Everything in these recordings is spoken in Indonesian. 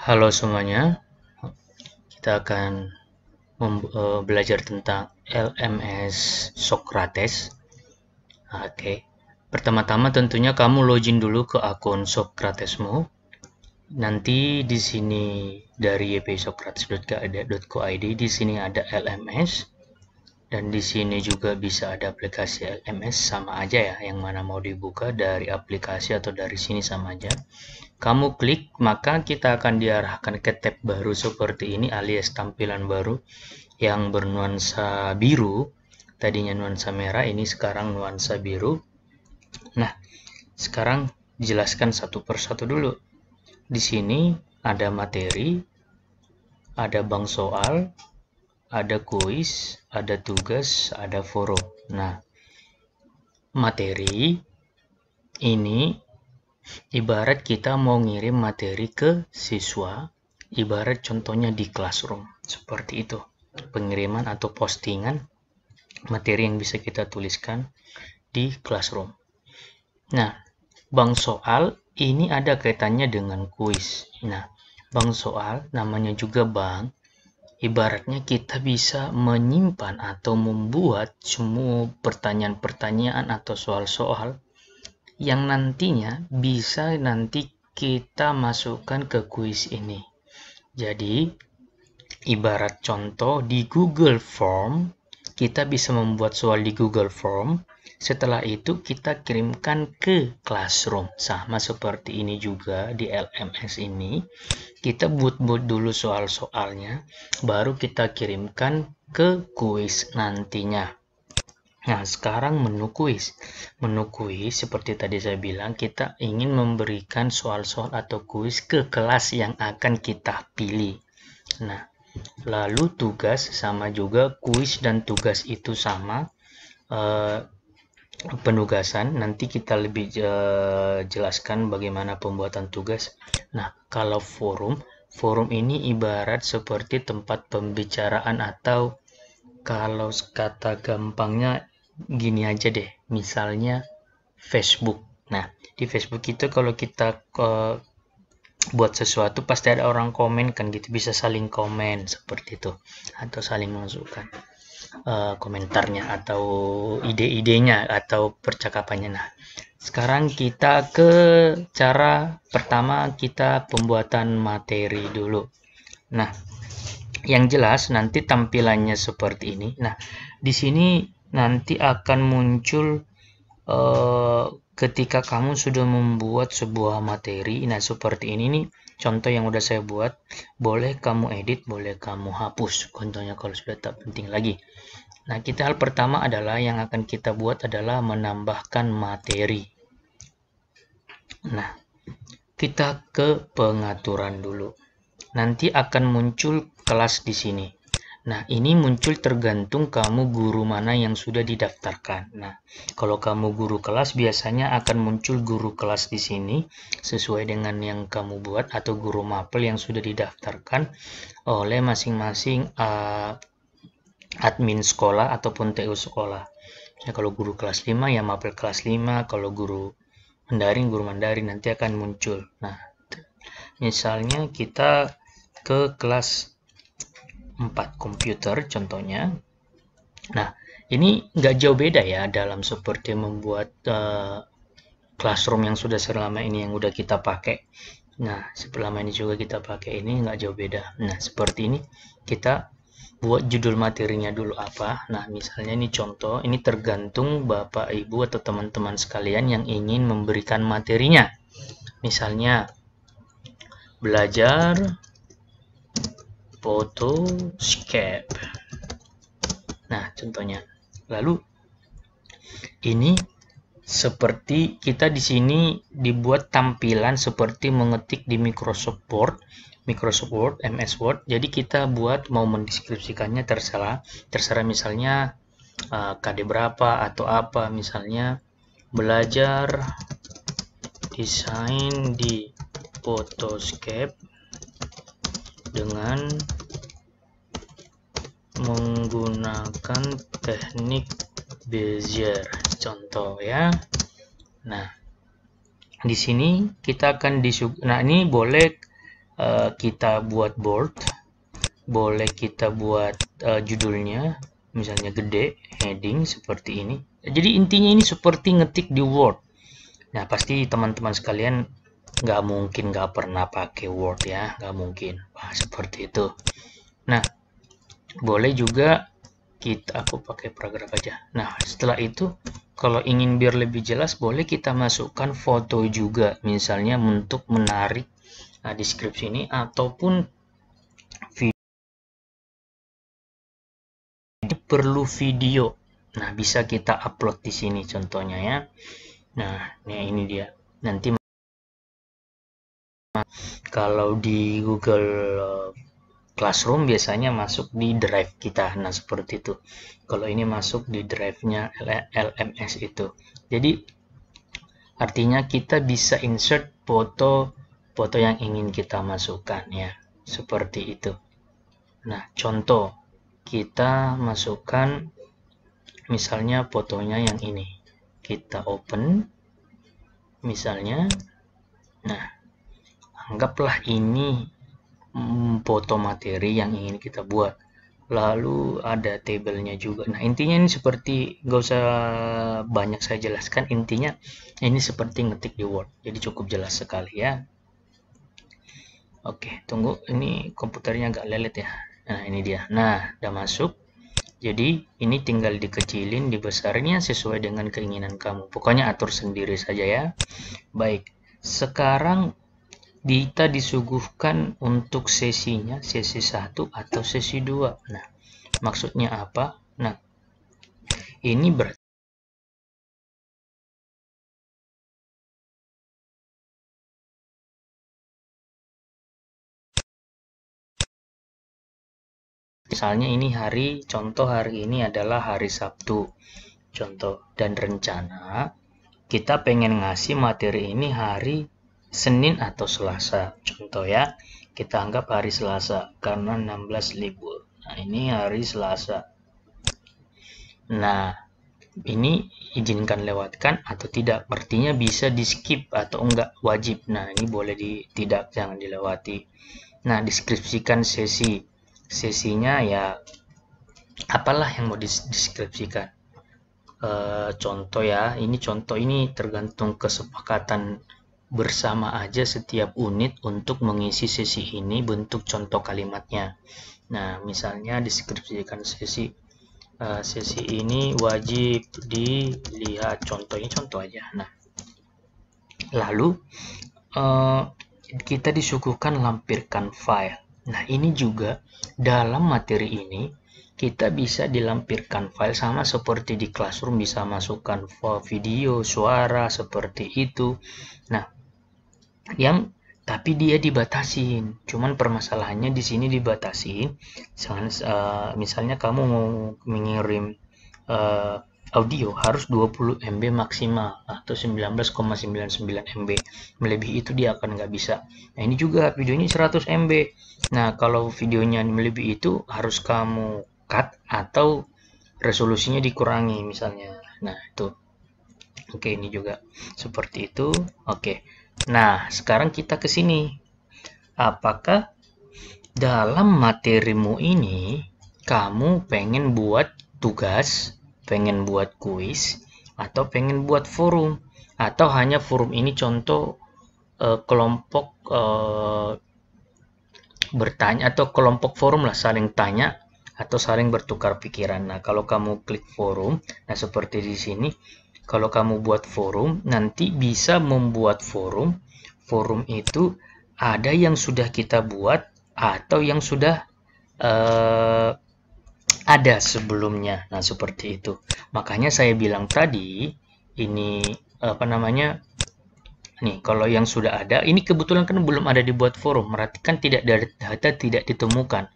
Halo semuanya, kita akan belajar tentang LMS Socrates. Oke, pertama-tama tentunya kamu login dulu ke akun Socratesmu. Nanti di sini dari ypsocrates.co.id di sini ada LMS dan di sini juga bisa ada aplikasi LMS, sama aja ya, yang mana mau dibuka dari aplikasi atau dari sini sama aja. Kamu klik, maka kita akan diarahkan ke tab baru seperti ini alias tampilan baru yang bernuansa biru. Tadinya nuansa merah, ini sekarang nuansa biru. Nah, sekarang jelaskan satu persatu dulu. Di sini ada materi, ada bank soal, ada kuis, ada tugas, ada forum. Nah, materi ini ibarat kita mau ngirim materi ke siswa, ibarat contohnya di classroom. Seperti itu, pengiriman atau postingan materi yang bisa kita tuliskan di classroom. Nah, bank soal ini ada kaitannya dengan kuis. Nah, bank soal namanya juga bank. Ibaratnya kita bisa menyimpan atau membuat semua pertanyaan-pertanyaan atau soal-soal yang nantinya bisa nanti kita masukkan ke kuis ini. Jadi, ibarat contoh di Google Form, kita bisa membuat soal di Google Form. Setelah itu kita kirimkan ke Classroom. Sama seperti ini juga di LMS ini. Kita buat dulu soal-soalnya, baru kita kirimkan ke kuis nantinya. Nah, sekarang menu kuis. Menu kuis, seperti tadi saya bilang, kita ingin memberikan soal-soal atau kuis ke kelas yang akan kita pilih. Nah, lalu tugas sama juga, kuis dan tugas itu sama. Penugasan, nanti kita lebih jelaskan bagaimana pembuatan tugas. Nah, kalau forum ini ibarat seperti tempat pembicaraan, atau kalau kata gampangnya gini aja deh, misalnya Facebook. Nah, di Facebook itu kalau kita buat sesuatu pasti ada orang komen kan gitu, bisa saling komen seperti itu, atau saling masukkan komentarnya atau ide-idenya atau percakapannya. Nah, sekarang kita ke cara pertama, kita pembuatan materi dulu. Nah, yang jelas nanti tampilannya seperti ini. Nah, di sini nanti akan muncul ketika kamu sudah membuat sebuah materi. Nah, seperti ini nih contoh yang udah saya buat. Boleh kamu edit, boleh kamu hapus contohnya kalau sudah tak penting lagi. Nah, hal pertama adalah yang akan kita buat adalah menambahkan materi. Nah, kita ke pengaturan dulu. Nanti akan muncul kelas di sini. Nah, ini muncul tergantung kamu guru mana yang sudah didaftarkan. Nah, kalau kamu guru kelas, biasanya akan muncul guru kelas di sini sesuai dengan yang kamu buat, atau guru mapel yang sudah didaftarkan oleh masing-masing admin sekolah ataupun TU sekolah. Ya, kalau guru kelas 5 ya mapel kelas 5, kalau guru Mandarin nanti akan muncul. Nah, misalnya kita ke kelas 4 komputer contohnya. Nah, ini nggak jauh beda ya dalam seperti membuat classroom yang sudah selama ini yang udah kita pakai. Nah, selama ini juga kita pakai, ini nggak jauh beda. Nah, seperti ini kita buat judul materinya dulu apa. Nah, misalnya ini contoh, ini tergantung Bapak Ibu atau teman-teman sekalian yang ingin memberikan materinya. Misalnya belajar Photoscape. Nah, contohnya. Lalu ini seperti kita di sini dibuat tampilan seperti mengetik di Microsoft Word, MS Word. Jadi kita buat mau mendeskripsikannya terserah misalnya KD berapa atau apa, misalnya belajar desain di Photoscape dengan menggunakan teknik Bezier, contoh ya. Nah, di sini kita akan nah ini boleh kita buat bold, boleh kita buat judulnya misalnya gede, heading seperti ini. Jadi intinya ini seperti ngetik di Word. Nah, pasti teman-teman sekalian nggak mungkin nggak pernah pakai Word ya, nggak mungkin. Wah, seperti itu. Nah, boleh juga aku pakai paragraf aja. Nah, setelah itu kalau ingin biar lebih jelas, boleh kita masukkan foto juga, misalnya untuk menarik deskripsi ini, ataupun perlu video. Nah, bisa kita upload di sini contohnya ya. Nah, ini dia. Nanti kalau di Google Classroom biasanya masuk di drive kita. Nah, seperti itu. Kalau ini masuk di drive-nya LMS itu. Jadi artinya kita bisa insert foto yang ingin kita masukkan ya. Seperti itu. Nah, contoh kita masukkan misalnya fotonya yang ini. Kita open misalnya. Nah, anggaplah ini foto materi yang ingin kita buat. Lalu ada tabelnya juga. Nah, intinya ini seperti, gak usah banyak saya jelaskan, intinya ini seperti ngetik di Word. Jadi cukup jelas sekali ya. Oke, tunggu, ini komputernya agak lelet ya. Nah, ini dia. Nah, udah masuk. Jadi ini tinggal dikecilin, dibesarinnya sesuai dengan keinginan kamu. Pokoknya atur sendiri saja ya. Baik, sekarang kita disuguhkan untuk sesinya, sesi 1 atau sesi 2. Nah, maksudnya apa? Nah, ini berarti misalnya ini contoh hari ini adalah hari Sabtu. Contoh dan rencana kita pengen ngasih materi ini hari Senin atau Selasa. Contoh ya, kita anggap hari Selasa karena 16 libur. Nah, ini hari Selasa. Nah, ini izinkan lewatkan atau tidak. Artinya bisa di skip atau enggak, wajib. Nah, ini boleh tidak, jangan dilewati. Nah, deskripsikan sesinya ya apalah yang mau deskripsikan. Contoh ya, ini contoh ini tergantung kesepakatan bersama aja setiap unit untuk mengisi sesi ini, bentuk contoh kalimatnya. Nah, misalnya deskripsikan sesi ini wajib dilihat, contohnya contoh aja. Nah, lalu kita disuguhkan lampirkan file. Nah, ini juga dalam materi ini kita bisa dilampirkan file sama seperti di Classroom, bisa masukkan video, suara seperti itu. Nah, tapi dia dibatasin. Cuman permasalahannya di sini dibatasin. Misalnya kamu mau mengirim audio harus 20 MB maksimal atau 19,99 MB. Melebihi itu dia akan nggak bisa. Nah, ini juga videonya 100 MB. Nah, kalau videonya melebihi itu harus kamu cut atau resolusinya dikurangi misalnya. Nah, itu. Oke, ini juga seperti itu. Oke. Nah, sekarang kita ke sini. Apakah dalam materimu ini kamu pengen buat tugas, pengen buat kuis, atau pengen buat forum, atau hanya forum ini contoh kelompok bertanya atau kelompok forum lah, saling tanya atau saling bertukar pikiran. Nah, kalau kamu klik forum, nah seperti di sini, kalau kamu buat forum, nanti bisa membuat forum. Forum itu ada yang sudah kita buat atau yang sudah ada sebelumnya. Nah, seperti itu. Makanya saya bilang tadi, ini apa namanya? Nih, kalau yang sudah ada, ini kebetulan kan belum ada dibuat forum, berarti kan data tidak ditemukan.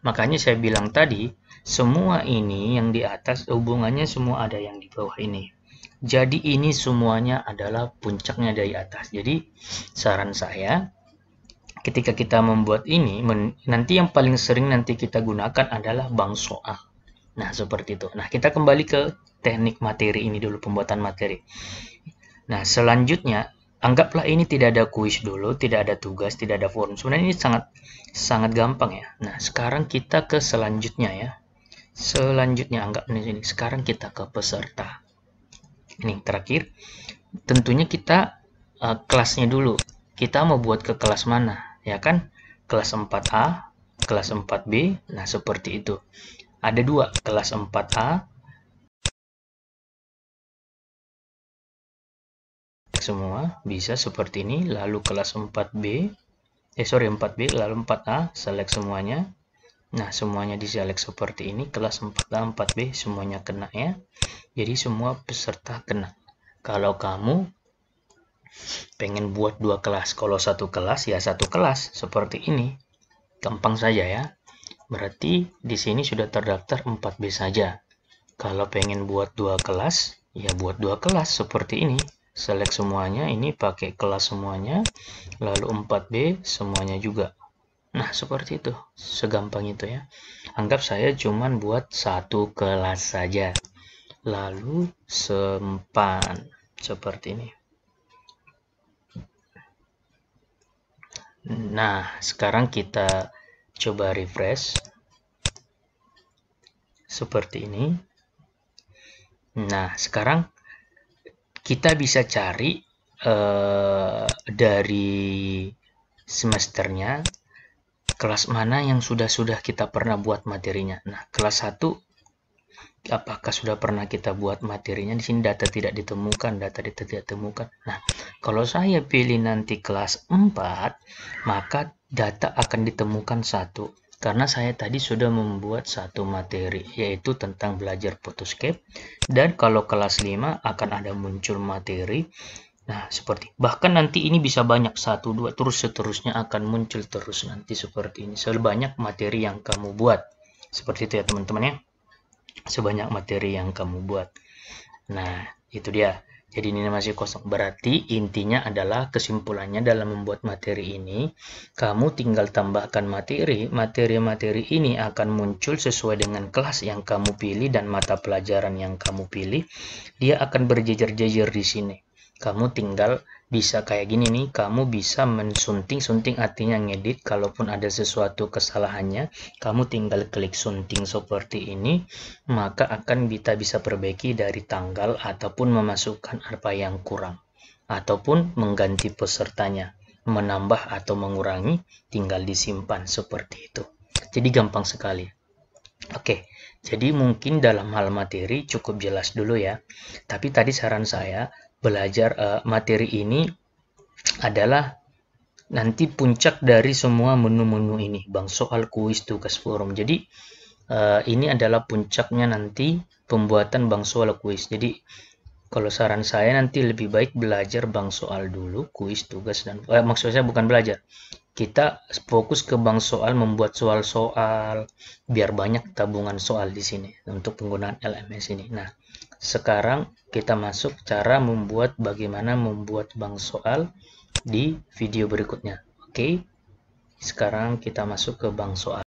Makanya saya bilang tadi, semua ini yang di atas hubungannya semua ada yang di bawah ini. Jadi ini semuanya adalah puncaknya dari atas. Jadi saran saya, ketika kita membuat ini, nanti yang paling sering nanti kita gunakan adalah bank soal. Nah, seperti itu. Nah, kita kembali ke teknik materi ini dulu, pembuatan materi. Nah, selanjutnya, Anggaplah ini tidak ada kuis dulu, tidak ada tugas, tidak ada forum. Sebenarnya ini sangat gampang ya. Nah, sekarang kita ke selanjutnya ya. Selanjutnya anggap ini sini. Sekarang kita ke peserta. Ini terakhir. Tentunya kita kelasnya dulu. Kita mau buat ke kelas mana? Ya kan? Kelas 4A, kelas 4B. Nah, seperti itu. Ada dua, kelas 4A semua bisa seperti ini, lalu kelas 4B 4B lalu 4A select semuanya. Nah, semuanya di select seperti ini, kelas 4A 4B semuanya kena ya. Jadi semua peserta kena. Kalau kamu pengen buat dua kelas, kalau satu kelas ya satu kelas seperti ini, gampang saja ya. Berarti di sini sudah terdaftar 4B saja. Kalau pengen buat dua kelas ya buat dua kelas seperti ini. Select semuanya, ini pakai kelas semuanya, lalu 4B semuanya juga. Nah, seperti itu. Segampang itu ya. Anggap saya cuman buat satu kelas saja. Lalu sempan. Seperti ini. Nah, sekarang kita coba refresh. Seperti ini. Nah, sekarang kita bisa cari dari semesternya kelas mana yang sudah kita pernah buat materinya. Nah, kelas 1 apakah sudah pernah kita buat materinya? Di sini data tidak ditemukan, data tidak ditemukan. Nah, kalau saya pilih nanti kelas 4, maka data akan ditemukan satu. Karena saya tadi sudah membuat satu materi, yaitu tentang belajar Photoscape. Dan kalau kelas 5 akan ada muncul materi. Nah, seperti bahkan nanti ini bisa banyak 1, 2, terus seterusnya akan muncul terus nanti seperti ini. Sebanyak materi yang kamu buat. Seperti itu ya teman-teman ya. Sebanyak materi yang kamu buat. Nah, itu dia. Jadi ini masih kosong. Berarti intinya adalah kesimpulannya dalam membuat materi ini, kamu tinggal tambahkan materi. Materi-materi ini akan muncul sesuai dengan kelas yang kamu pilih dan mata pelajaran yang kamu pilih. Dia akan berjejer-jejer di sini. Kamu tinggal bisa kayak gini nih, kamu bisa mensunting artinya ngedit. Kalaupun ada sesuatu kesalahannya, kamu tinggal klik sunting seperti ini, maka akan kita bisa perbaiki dari tanggal ataupun memasukkan apa yang kurang ataupun mengganti pesertanya, menambah atau mengurangi, tinggal disimpan seperti itu. Jadi gampang sekali. Oke, jadi mungkin dalam hal materi cukup jelas dulu ya. Tapi tadi saran saya belajar materi ini adalah nanti puncak dari semua menu-menu ini, bang soal, kuis, tugas, forum. Jadi ini adalah puncaknya nanti pembuatan bang soal, kuis. Jadi kalau saran saya nanti lebih baik belajar bang soal dulu, kuis, tugas, dan maksud saya bukan belajar. Kita fokus ke bang soal, membuat soal-soal biar banyak tabungan soal di sini untuk penggunaan LMS ini. Nah, sekarang kita masuk cara bagaimana membuat bang soal di video berikutnya. Oke, sekarang kita masuk ke bang soal.